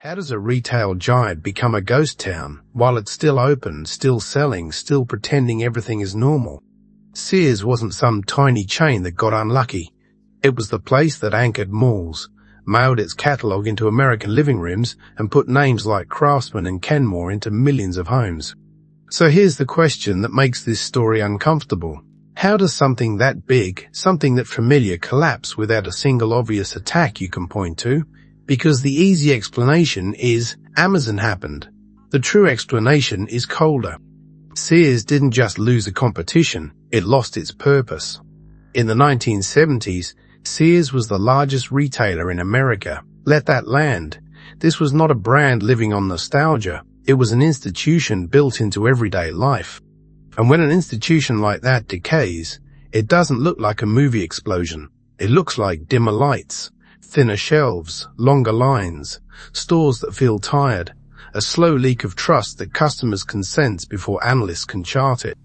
How does a retail giant become a ghost town while it's still open, still selling, still pretending everything is normal? Sears wasn't some tiny chain that got unlucky. It was the place that anchored malls, mailed its catalogue into American living rooms, and put names like Craftsman and Kenmore into millions of homes. So here's the question that makes this story uncomfortable. How does something that big, something that familiar, collapse without a single obvious attack you can point to? Because the easy explanation is Amazon happened. The true explanation is colder. Sears didn't just lose a competition, it lost its purpose. In the 1970s, Sears was the largest retailer in America. Let that land. This was not a brand living on nostalgia. It was an institution built into everyday life. And when an institution like that decays, it doesn't look like a movie explosion. It looks like dimmer lights, thinner shelves, longer lines, stores that feel tired, a slow leak of trust that customers can sense before analysts can chart it.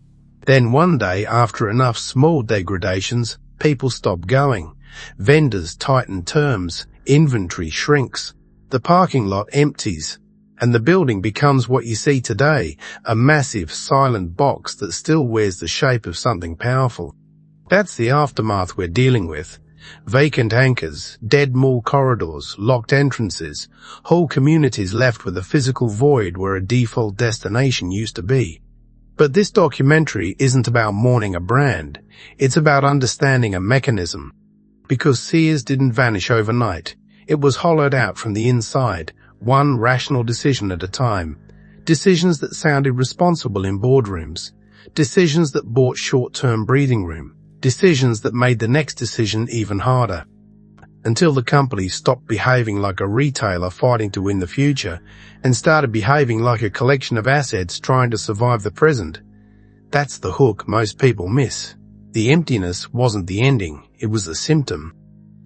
Then one day, after enough small degradations, people stop going. Vendors tighten terms, inventory shrinks, the parking lot empties, and the building becomes what you see today, a massive, silent box that still wears the shape of something powerful. That's the aftermath we're dealing with. Vacant anchors, dead mall corridors, locked entrances, whole communities left with a physical void where a default destination used to be. But this documentary isn't about mourning a brand, it's about understanding a mechanism. Because Sears didn't vanish overnight, it was hollowed out from the inside, one rational decision at a time. Decisions that sounded responsible in boardrooms, decisions that bought short-term breathing room, decisions that made the next decision even harder. Until the company stopped behaving like a retailer fighting to win the future and started behaving like a collection of assets trying to survive the present. That's the hook most people miss. The emptiness wasn't the ending, it was the symptom.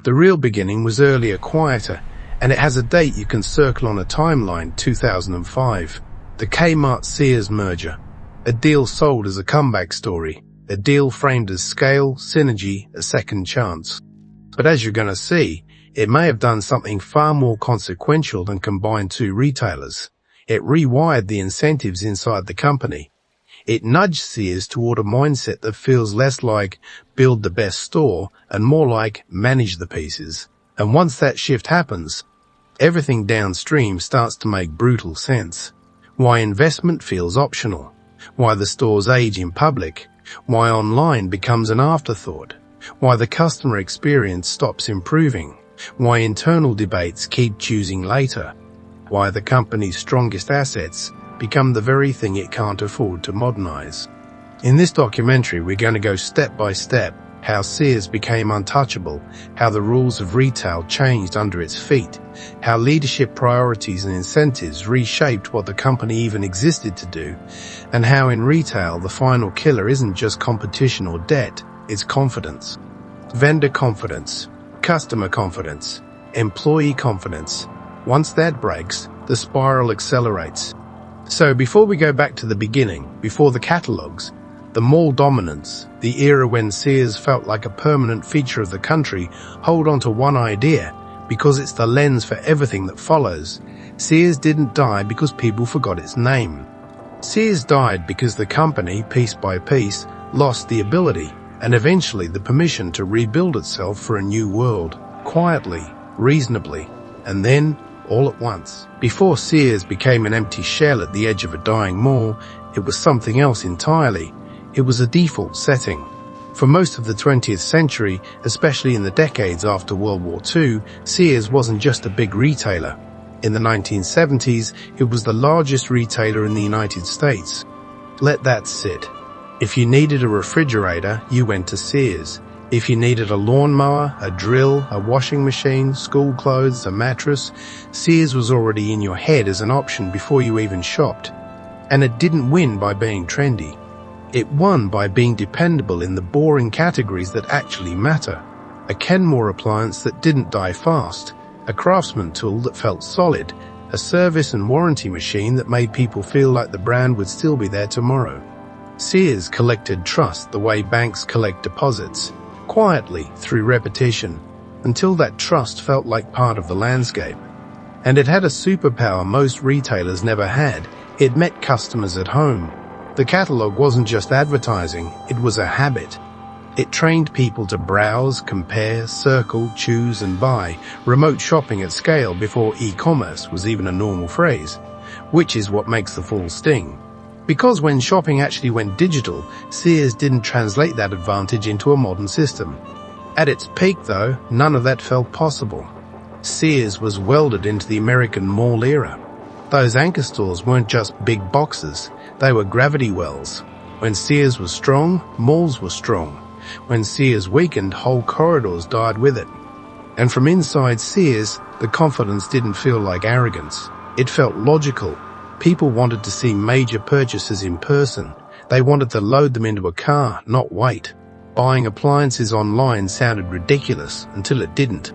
The real beginning was earlier, quieter, and it has a date you can circle on a timeline, 2005. The Kmart-Sears merger. A deal sold as a comeback story. A deal framed as scale, synergy, a second chance. But as you're going to see, it may have done something far more consequential than combine two retailers. It rewired the incentives inside the company. It nudged Sears toward a mindset that feels less like build the best store and more like manage the pieces. And once that shift happens, everything downstream starts to make brutal sense. Why investment feels optional. Why the stores age in public. Why online becomes an afterthought. Why the customer experience stops improving. Why internal debates keep choosing later. Why the company's strongest assets become the very thing it can't afford to modernize. In this documentary, we're going to go step by step how Sears became untouchable, how the rules of retail changed under its feet, how leadership priorities and incentives reshaped what the company even existed to do, and how in retail the final killer isn't just competition or debt, it's confidence. Vendor confidence, customer confidence, employee confidence. Once that breaks, the spiral accelerates. So before we go back to the beginning, before the catalogs, the mall dominance, the era when Sears felt like a permanent feature of the country, hold on to one idea, because it's the lens for everything that follows. Sears didn't die because people forgot its name. Sears died because the company, piece by piece, lost the ability and eventually the permission to rebuild itself for a new world, quietly, reasonably, and then all at once. Before Sears became an empty shell at the edge of a dying mall, it was something else entirely. It was a default setting. For most of the 20th century, especially in the decades after World War II, Sears wasn't just a big retailer. In the 1970s, it was the largest retailer in the United States. Let that sit. If you needed a refrigerator, you went to Sears. If you needed a lawnmower, a drill, a washing machine, school clothes, a mattress, Sears was already in your head as an option before you even shopped. And it didn't win by being trendy. It won by being dependable in the boring categories that actually matter. A Kenmore appliance that didn't die fast. A Craftsman tool that felt solid. A service and warranty machine that made people feel like the brand would still be there tomorrow. Sears collected trust the way banks collect deposits, quietly through repetition, until that trust felt like part of the landscape. And it had a superpower most retailers never had. It met customers at home. The catalog wasn't just advertising, it was a habit. It trained people to browse, compare, circle, choose and buy, remote shopping at scale before e-commerce was even a normal phrase, which is what makes the full sting. Because when shopping actually went digital, Sears didn't translate that advantage into a modern system. At its peak though, none of that felt possible. Sears was welded into the American mall era. Those anchor stores weren't just big boxes, they were gravity wells. When Sears was strong, malls were strong. When Sears weakened, whole corridors died with it. And from inside Sears, the confidence didn't feel like arrogance. It felt logical. People wanted to see major purchases in person. They wanted to load them into a car, not wait. Buying appliances online sounded ridiculous until it didn't.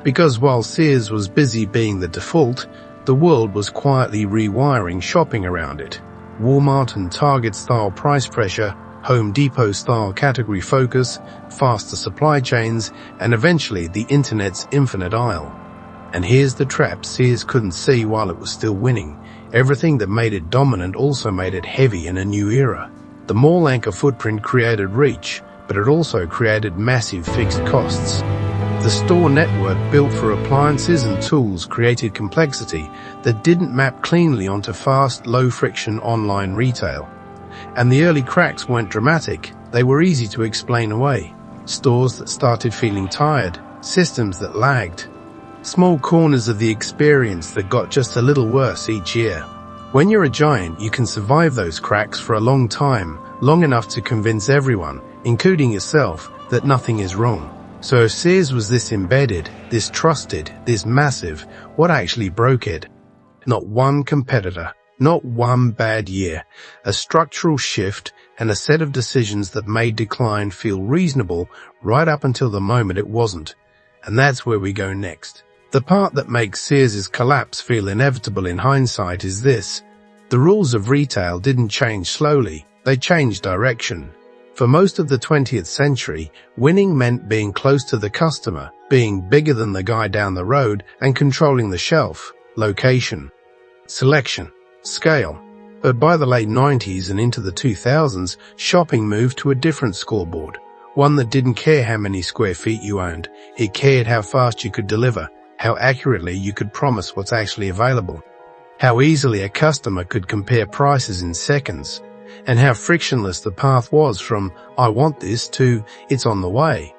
Because while Sears was busy being the default, the world was quietly rewiring shopping around it. Walmart and Target-style price pressure, Home Depot-style category focus, faster supply chains, and eventually the internet's infinite aisle. And here's the trap Sears couldn't see while it was still winning. Everything that made it dominant also made it heavy in a new era. The mall anchor footprint created reach, but it also created massive fixed costs. The store network built for appliances and tools created complexity that didn't map cleanly onto fast, low-friction online retail. And the early cracks weren't dramatic, they were easy to explain away. Stores that started feeling tired, systems that lagged. Small corners of the experience that got just a little worse each year. When you're a giant, you can survive those cracks for a long time, long enough to convince everyone, including yourself, that nothing is wrong. So if Sears was this embedded, this trusted, this massive, what actually broke it? Not one competitor, not one bad year, a structural shift and a set of decisions that made decline feel reasonable right up until the moment it wasn't. And that's where we go next. The part that makes Sears's collapse feel inevitable in hindsight is this. The rules of retail didn't change slowly, they changed direction. For most of the 20th century, winning meant being close to the customer, being bigger than the guy down the road, and controlling the shelf, location, selection, scale. But by the late 90s and into the 2000s, shopping moved to a different scoreboard. One that didn't care how many square feet you owned. It cared how fast you could deliver, how accurately you could promise what's actually available, how easily a customer could compare prices in seconds, and how frictionless the path was from "I want this" to "it's on the way."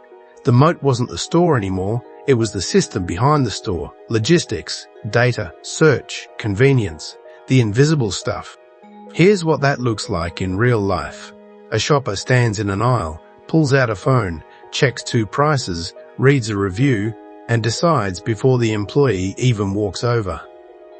The moat wasn't the store anymore, it was the system behind the store, logistics, data, search, convenience, the invisible stuff. Here's what that looks like in real life. A shopper stands in an aisle, pulls out a phone, checks 2 prices, reads a review, and decides before the employee even walks over.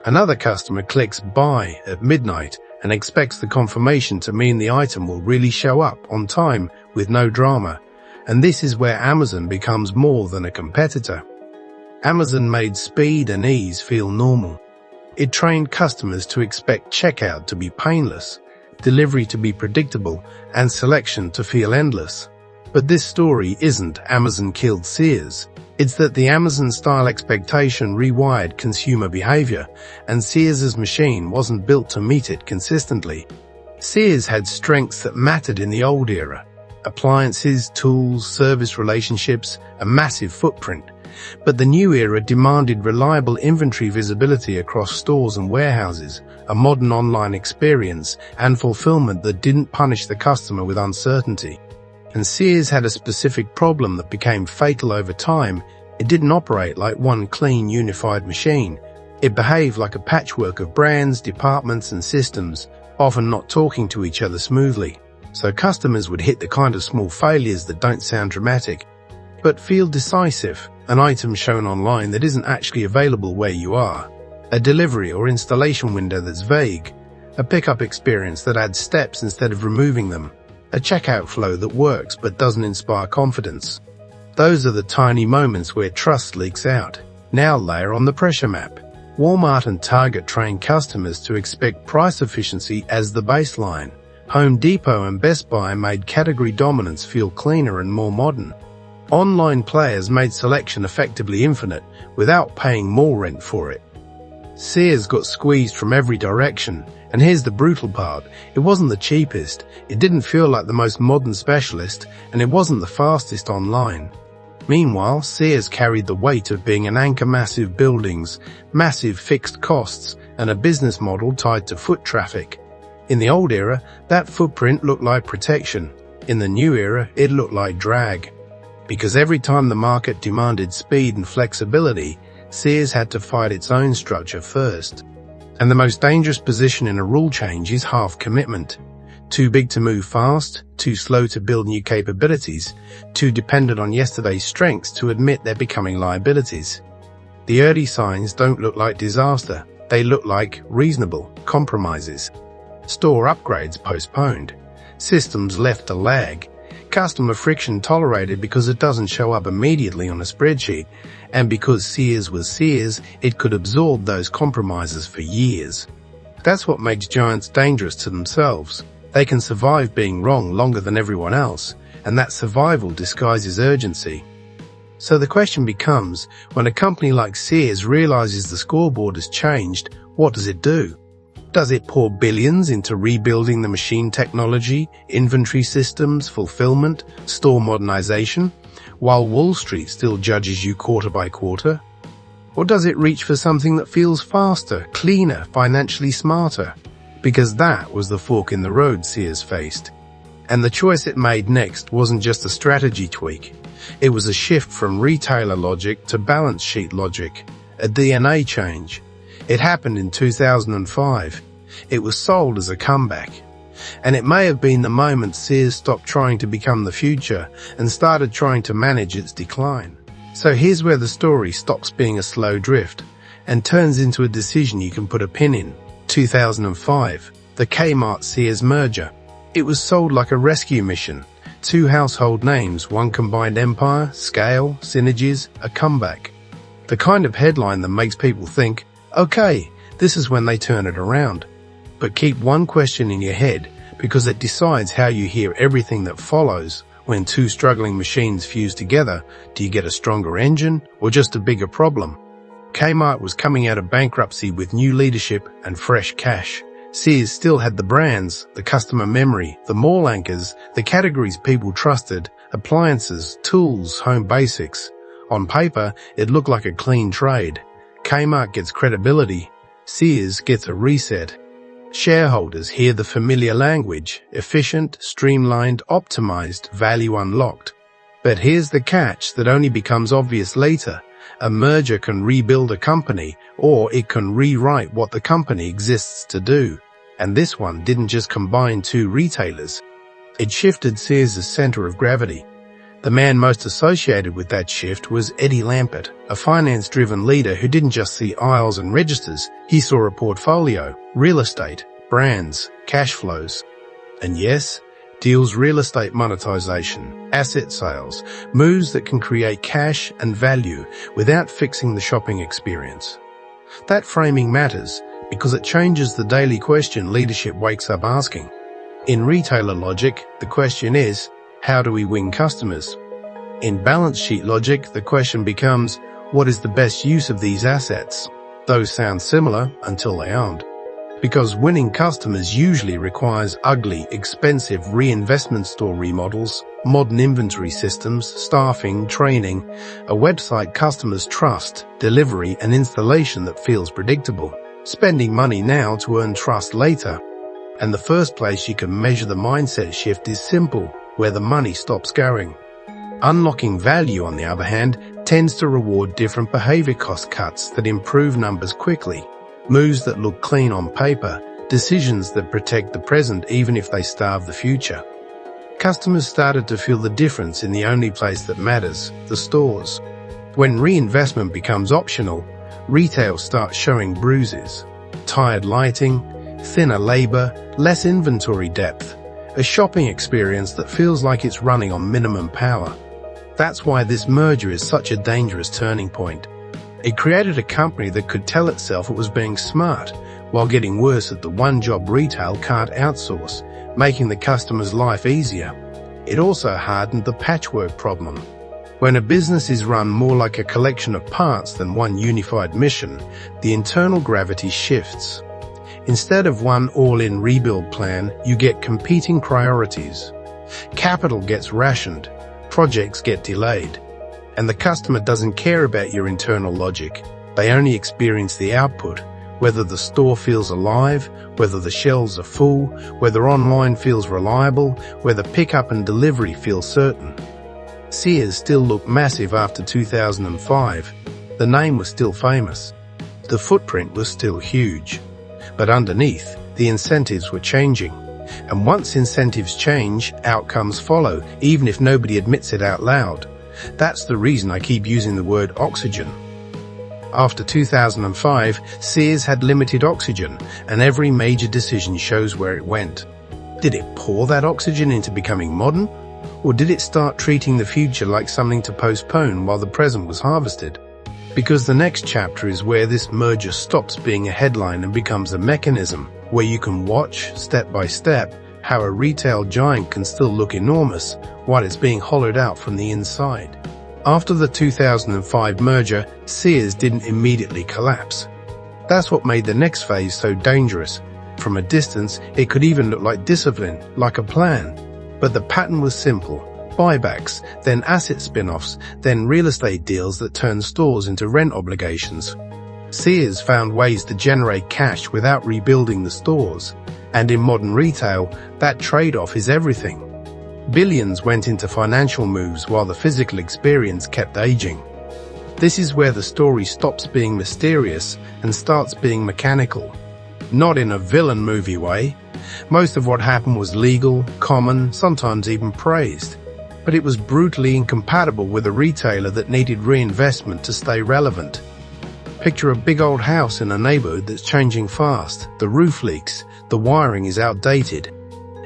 Another customer clicks buy at midnight and expects the confirmation to mean the item will really show up on time with no drama. And this is where Amazon becomes more than a competitor. Amazon made speed and ease feel normal. It trained customers to expect checkout to be painless, delivery to be predictable, and selection to feel endless. But this story isn't Amazon killed Sears. It's that the Amazon-style expectation rewired consumer behavior, and Sears's machine wasn't built to meet it consistently. Sears had strengths that mattered in the old era. Appliances, tools, service relationships, a massive footprint. But the new era demanded reliable inventory visibility across stores and warehouses, a modern online experience, and fulfillment that didn't punish the customer with uncertainty. And Sears had a specific problem that became fatal over time. It didn't operate like one clean, unified machine. It behaved like a patchwork of brands, departments, and systems, often not talking to each other smoothly. So customers would hit the kind of small failures that don't sound dramatic, but feel decisive. An item shown online that isn't actually available where you are. A delivery or installation window that's vague. A pickup experience that adds steps instead of removing them. A checkout flow that works but doesn't inspire confidence. Those are the tiny moments where trust leaks out. Now layer on the pressure map. Walmart and Target train customers to expect price efficiency as the baseline. Home Depot and Best Buy made category dominance feel cleaner and more modern. Online players made selection effectively infinite without paying more rent for it. Sears got squeezed from every direction, and here's the brutal part. It wasn't the cheapest, it didn't feel like the most modern specialist, and it wasn't the fastest online. Meanwhile, Sears carried the weight of being an anchor, massive buildings, massive fixed costs, and a business model tied to foot traffic. In the old era, that footprint looked like protection. In the new era, it looked like drag. Because every time the market demanded speed and flexibility, Sears had to fight its own structure first. And the most dangerous position in a rule change is half commitment. Too big to move fast, too slow to build new capabilities, too dependent on yesterday's strengths to admit they're becoming liabilities. The early signs don't look like disaster, they look like reasonable compromises. Store upgrades postponed, systems left to lag, customer friction tolerated because it doesn't show up immediately on a spreadsheet, and because Sears was Sears, it could absorb those compromises for years. That's what makes giants dangerous to themselves. They can survive being wrong longer than everyone else, and that survival disguises urgency. So the question becomes, when a company like Sears realizes the scoreboard has changed, what does it do? Does it pour billions into rebuilding the machine technology, inventory systems, fulfillment, store modernization, while Wall Street still judges you quarter by quarter? Or does it reach for something that feels faster, cleaner, financially smarter? Because that was the fork in the road Sears faced. And the choice it made next wasn't just a strategy tweak. It was a shift from retailer logic to balance sheet logic, a DNA change. It happened in 2005. It was sold as a comeback. And it may have been the moment Sears stopped trying to become the future and started trying to manage its decline. So here's where the story stops being a slow drift and turns into a decision you can put a pin in. 2005, the Kmart-Sears merger. It was sold like a rescue mission. Two household names, one combined empire, scale, synergies, a comeback. The kind of headline that makes people think, okay, this is when they turn it around. But keep one question in your head, because it decides how you hear everything that follows. When two struggling machines fuse together, do you get a stronger engine or just a bigger problem? Kmart was coming out of bankruptcy with new leadership and fresh cash. Sears still had the brands, the customer memory, the mall anchors, the categories people trusted, appliances, tools, home basics. On paper, it looked like a clean trade. Kmart gets credibility. Sears gets a reset. Shareholders hear the familiar language: efficient, streamlined, optimized, value unlocked. But here's the catch that only becomes obvious later. A merger can rebuild a company, or it can rewrite what the company exists to do. And this one didn't just combine two retailers. It shifted Sears' center of gravity. The man most associated with that shift was Eddie Lampert, a finance-driven leader who didn't just see aisles and registers. He saw a portfolio, real estate, brands, cash flows. And yes, deals real estate monetization, asset sales, moves that can create cash and value without fixing the shopping experience. That framing matters because it changes the daily question leadership wakes up asking. In retailer logic, the question is, how do we win customers? In balance sheet logic, the question becomes, what is the best use of these assets? Those sound similar until they aren't. Because winning customers usually requires ugly, expensive reinvestment store remodels, modern inventory systems, staffing, training, a website customers trust, delivery and installation that feels predictable, spending money now to earn trust later. And the first place you can measure the mindset shift is simple, where the money stops going. Unlocking value, on the other hand, tends to reward different behavior cost cuts that improve numbers quickly, moves that look clean on paper, decisions that protect the present even if they starve the future. Customers started to feel the difference in the only place that matters, the stores. When reinvestment becomes optional, retail starts showing bruises. Tired lighting, thinner labor, less inventory depth, a shopping experience that feels like it's running on minimum power. That's why this merger is such a dangerous turning point. It created a company that could tell itself it was being smart, while getting worse at the one-job retail can't outsource, making the customer's life easier. It also hardened the patchwork problem. When a business is run more like a collection of parts than one unified mission, the internal gravity shifts. Instead of one all-in rebuild plan, you get competing priorities. Capital gets rationed, projects get delayed, and the customer doesn't care about your internal logic. They only experience the output, whether the store feels alive, whether the shelves are full, whether online feels reliable, whether pickup and delivery feel certain. Sears still looked massive after 2005. The name was still famous. The footprint was still huge. But underneath, the incentives were changing. And once incentives change, outcomes follow, even if nobody admits it out loud. That's the reason I keep using the word oxygen. After 2005, Sears had limited oxygen, and every major decision shows where it went. Did it pour that oxygen into becoming modern? Or did it start treating the future like something to postpone while the present was harvested? Because the next chapter is where this merger stops being a headline and becomes a mechanism, where you can watch, step by step, how a retail giant can still look enormous while it's being hollowed out from the inside. After the 2005 merger, Sears didn't immediately collapse. That's what made the next phase so dangerous. From a distance, it could even look like discipline, like a plan. But the pattern was simple. Buybacks, then asset spin-offs, then real estate deals that turned stores into rent obligations. Sears found ways to generate cash without rebuilding the stores. And in modern retail, that trade-off is everything. Billions went into financial moves while the physical experience kept aging. This is where the story stops being mysterious and starts being mechanical. Not in a villain movie way. Most of what happened was legal, common, sometimes even praised. But it was brutally incompatible with a retailer that needed reinvestment to stay relevant. Picture a big old house in a neighborhood that's changing fast. The roof leaks, the wiring is outdated.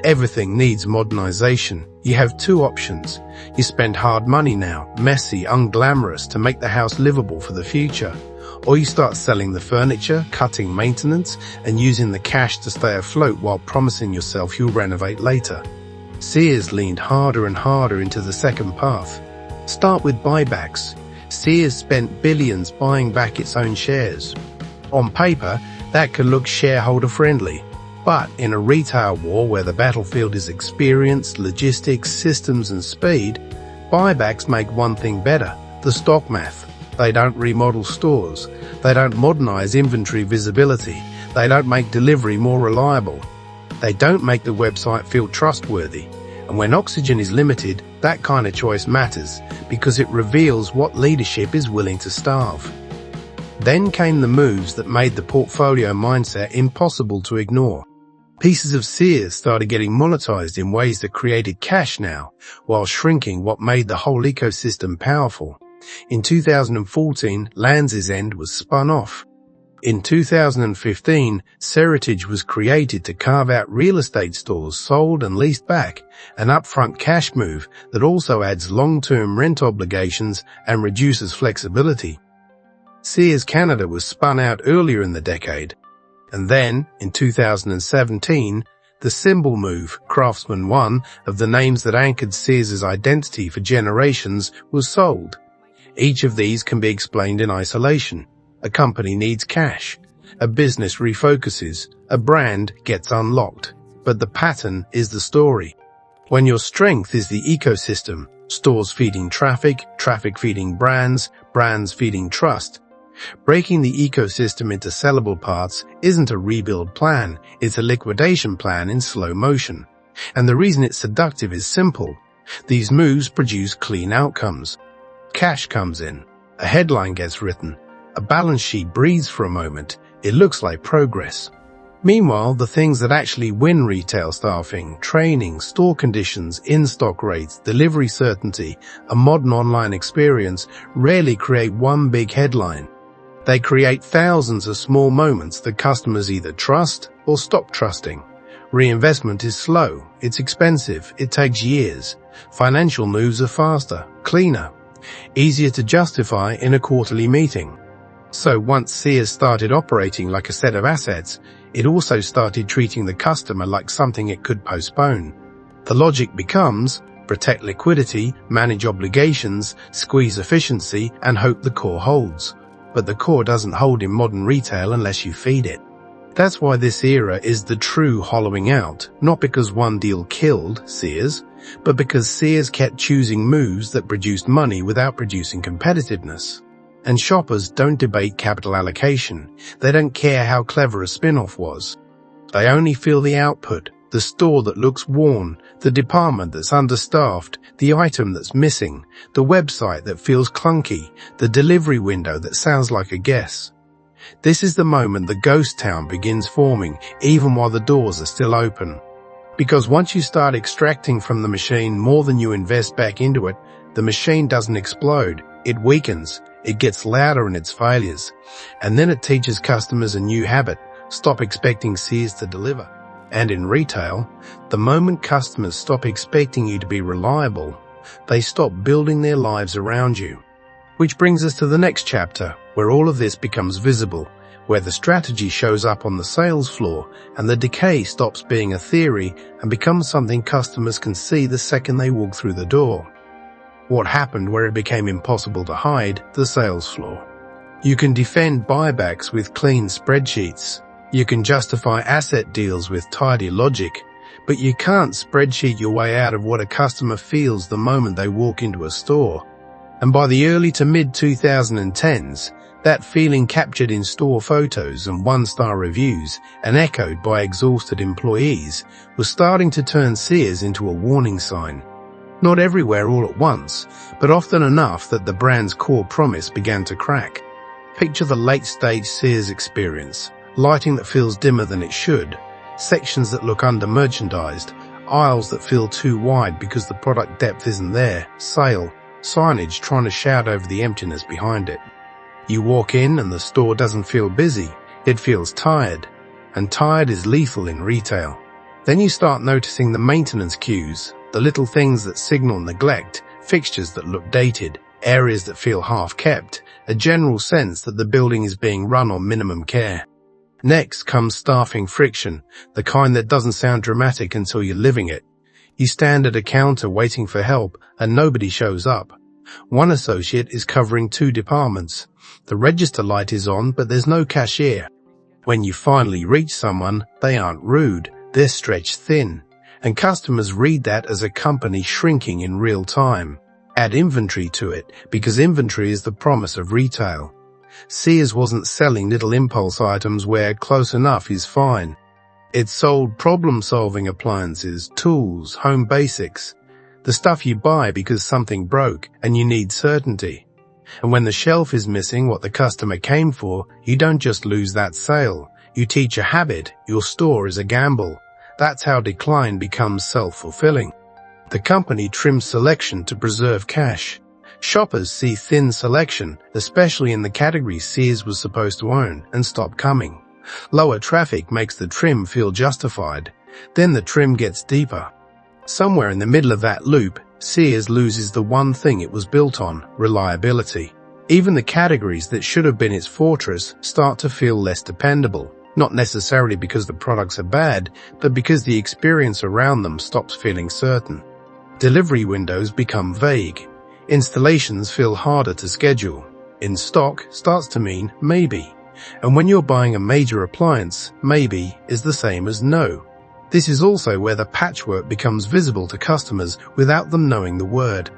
Everything needs modernization. You have two options. You spend hard money now, messy, unglamorous, to make the house livable for the future. Or you start selling the furniture, cutting maintenance, and using the cash to stay afloat while promising yourself you'll renovate later. Sears leaned harder and harder into the second path. Start with buybacks. Sears spent billions buying back its own shares. On paper, that could look shareholder-friendly. But in a retail war where the battlefield is experience, logistics, systems and speed, buybacks make one thing better, the stock math. They don't remodel stores. They don't modernize inventory visibility. They don't make delivery more reliable. They don't make the website feel trustworthy. And when oxygen is limited, that kind of choice matters because it reveals what leadership is willing to starve. Then came the moves that made the portfolio mindset impossible to ignore. Pieces of Sears started getting monetized in ways that created cash now, while shrinking what made the whole ecosystem powerful. In 2014, Lands' End was spun off. In 2015, Seritage was created to carve out real estate stores sold and leased back, an upfront cash move that also adds long-term rent obligations and reduces flexibility. Sears Canada was spun out earlier in the decade. And then, in 2017, the symbol move, Craftsman One, of the names that anchored Sears' identity for generations, was sold. Each of these can be explained in isolation. A company needs cash. A business refocuses. A brand gets unlocked. But the pattern is the story. When your strength is the ecosystem, stores feeding traffic, traffic feeding brands, brands feeding trust, breaking the ecosystem into sellable parts isn't a rebuild plan, it's a liquidation plan in slow motion. And the reason it's seductive is simple. These moves produce clean outcomes. Cash comes in. A headline gets written. A balance sheet breathes for a moment. It looks like progress. Meanwhile, the things that actually win retail: staffing, training, store conditions, in-stock rates, delivery certainty, a modern online experience, rarely create one big headline. They create thousands of small moments that customers either trust or stop trusting. Reinvestment is slow, it's expensive, it takes years. Financial moves are faster, cleaner, easier to justify in a quarterly meeting. So once Sears started operating like a set of assets, it also started treating the customer like something it could postpone. The logic becomes, Protect liquidity, manage obligations, squeeze efficiency, and hope the core holds. But the core doesn't hold in modern retail unless you feed it. That's why this era is the true hollowing out, not because one deal killed Sears, but because Sears kept choosing moves that produced money without producing competitiveness. And shoppers don't debate capital allocation. They don't care how clever a spin-off was. They only feel the output, the store that looks worn, the department that's understaffed, the item that's missing, the website that feels clunky, the delivery window that sounds like a guess. This is the moment the ghost town begins forming, even while the doors are still open. Because once you start extracting from the machine more than you invest back into it, the machine doesn't explode, it weakens, it gets louder in its failures. And then it teaches customers a new habit: stop expecting Sears to deliver. And in retail, the moment customers stop expecting you to be reliable, they stop building their lives around you. Which brings us to the next chapter, where all of this becomes visible, where the strategy shows up on the sales floor and the decay stops being a theory and becomes something customers can see the second they walk through the door. What happened where it became impossible to hide? The sales floor. You can defend buybacks with clean spreadsheets. You can justify asset deals with tidy logic, but you can't spreadsheet your way out of what a customer feels the moment they walk into a store. And by the early to mid-2010s, that feeling captured in store photos and one-star reviews and echoed by exhausted employees was starting to turn Sears into a warning sign. Not everywhere all at once, but often enough that the brand's core promise began to crack. Picture the late-stage Sears experience: lighting that feels dimmer than it should, sections that look under-merchandised, aisles that feel too wide because the product depth isn't there, sale, signage trying to shout over the emptiness behind it. You walk in and the store doesn't feel busy, it feels tired, and tired is lethal in retail. Then you start noticing the maintenance cues, the little things that signal neglect, fixtures that look dated, areas that feel half-kept, a general sense that the building is being run on minimum care. Next comes staffing friction, the kind that doesn't sound dramatic until you're living it. You stand at a counter waiting for help and nobody shows up. One associate is covering two departments. The register light is on, but there's no cashier. When you finally reach someone, they aren't rude, they're stretched thin. And customers read that as a company shrinking in real time. Add inventory to it, because inventory is the promise of retail. Sears wasn't selling little impulse items where close enough is fine. It sold problem-solving appliances, tools, home basics. The stuff you buy because something broke and you need certainty. And when the shelf is missing what the customer came for, you don't just lose that sale. You teach a habit. Your store is a gamble. That's how decline becomes self-fulfilling. The company trims selection to preserve cash. Shoppers see thin selection, especially in the categories Sears was supposed to own, and stop coming. Lower traffic makes the trim feel justified. Then the trim gets deeper. Somewhere in the middle of that loop, Sears loses the one thing it was built on: reliability. Even the categories that should have been its fortress start to feel less dependable, not necessarily because the products are bad, but because the experience around them stops feeling certain. Delivery windows become vague. Installations feel harder to schedule. In stock starts to mean maybe. And when you're buying a major appliance, maybe is the same as no. This is also where the patchwork becomes visible to customers without them knowing the word.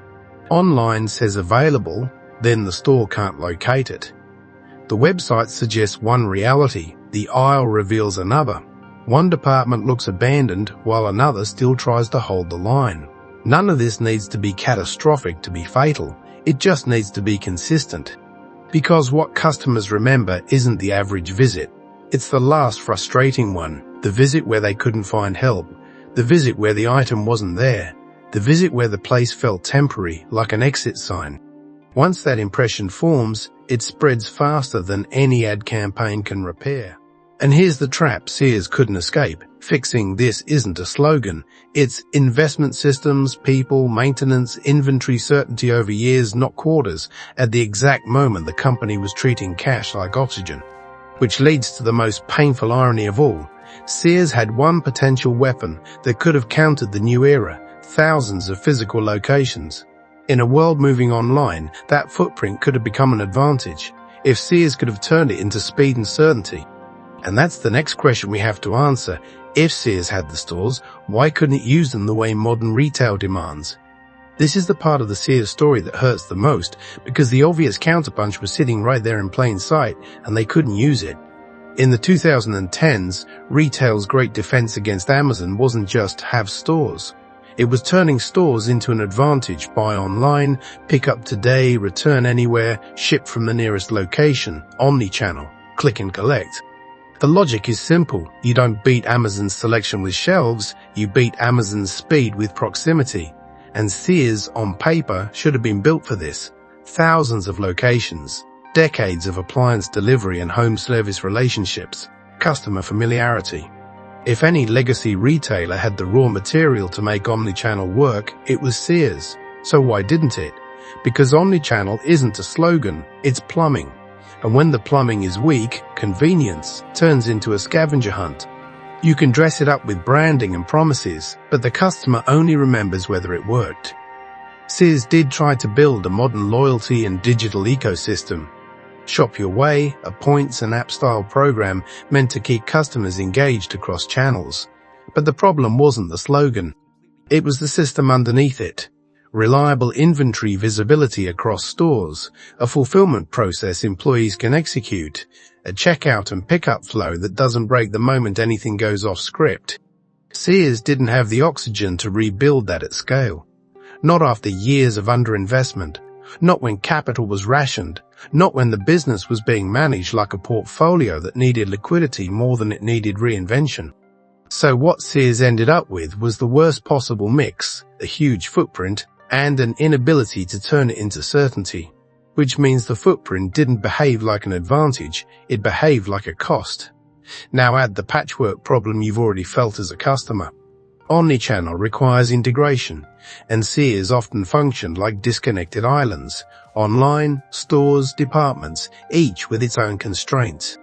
Online says available, then the store can't locate it. The website suggests one reality, the aisle reveals another. One department looks abandoned while another still tries to hold the line. None of this needs to be catastrophic to be fatal. It just needs to be consistent. Because what customers remember isn't the average visit. It's the last frustrating one. The visit where they couldn't find help. The visit where the item wasn't there. The visit where the place felt temporary, like an exit sign. Once that impression forms, it spreads faster than any ad campaign can repair. And here's the trap Sears couldn't escape. Fixing this isn't a slogan. It's investment systems, people, maintenance, inventory certainty over years, not quarters, at the exact moment the company was treating cash like oxygen. Which leads to the most painful irony of all. Sears had one potential weapon that could have countered the new era, thousands of physical locations. In a world moving online, that footprint could have become an advantage if Sears could have turned it into speed and certainty. And that's the next question we have to answer. If Sears had the stores, why couldn't it use them the way modern retail demands? This is the part of the Sears story that hurts the most, because the obvious counterpunch was sitting right there in plain sight and they couldn't use it. In the 2010s, retail's great defense against Amazon wasn't just have stores. It was turning stores into an advantage: buy online, pick up today, return anywhere, ship from the nearest location, omnichannel, click and collect. The logic is simple. You don't beat Amazon's selection with shelves, you beat Amazon's speed with proximity. And Sears, on paper, should have been built for this. Thousands of locations, decades of appliance delivery and home service relationships, customer familiarity. If any legacy retailer had the raw material to make omnichannel work, it was Sears. So why didn't it? Because omnichannel isn't a slogan, it's plumbing. And when the plumbing is weak, convenience turns into a scavenger hunt. You can dress it up with branding and promises, but the customer only remembers whether it worked. Sears did try to build a modern loyalty and digital ecosystem. Shop Your Way, a points and app-style program meant to keep customers engaged across channels. But the problem wasn't the slogan. It was the system underneath it. Reliable inventory visibility across stores, a fulfillment process employees can execute, a checkout and pickup flow that doesn't break the moment anything goes off script. Sears didn't have the oxygen to rebuild that at scale. Not after years of underinvestment, not when capital was rationed, not when the business was being managed like a portfolio that needed liquidity more than it needed reinvention. So what Sears ended up with was the worst possible mix: a huge footprint and an inability to turn it into certainty. Which means the footprint didn't behave like an advantage, it behaved like a cost. Now add the patchwork problem you've already felt as a customer. Omnichannel requires integration, and Sears often functioned like disconnected islands: online, stores, departments, each with its own constraints.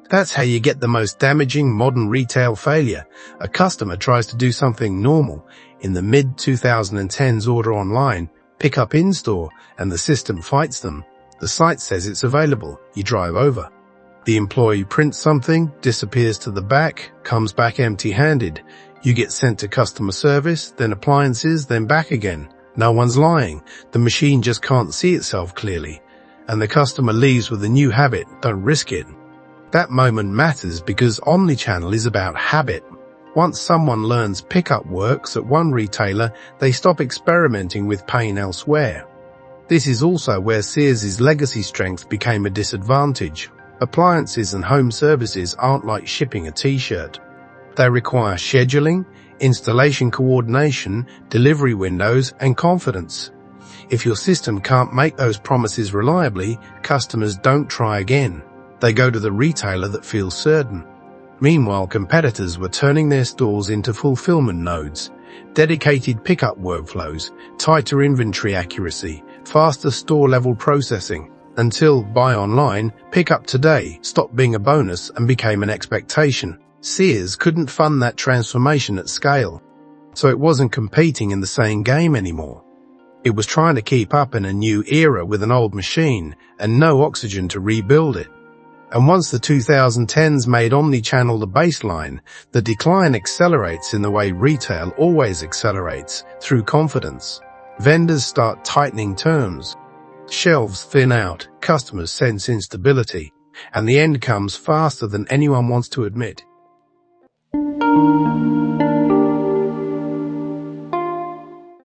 That's how you get the most damaging modern retail failure. A customer tries to do something normal. In the mid-2010s, order online, pick up in-store, and the system fights them. The site says it's available. You drive over. The employee prints something, disappears to the back, comes back empty-handed. You get sent to customer service, then appliances, then back again. No one's lying. The machine just can't see itself clearly. And the customer leaves with a new habit. Don't risk it. That moment matters because omnichannel is about habit. Once someone learns pickup works at one retailer, they stop experimenting with pain elsewhere. This is also where Sears' legacy strength became a disadvantage. Appliances and home services aren't like shipping a t-shirt. They require scheduling, installation coordination, delivery windows, and confidence. If your system can't make those promises reliably, customers don't try again. They go to the retailer that feels certain. Meanwhile, competitors were turning their stores into fulfillment nodes, dedicated pickup workflows, tighter inventory accuracy, faster store-level processing, until buy online, pick up today stopped being a bonus and became an expectation. Sears couldn't fund that transformation at scale, so it wasn't competing in the same game anymore. It was trying to keep up in a new era with an old machine and no oxygen to rebuild it. And once the 2010s made omnichannel the baseline, the decline accelerates in the way retail always accelerates, through confidence. Vendors start tightening terms. Shelves thin out, customers sense instability, and the end comes faster than anyone wants to admit.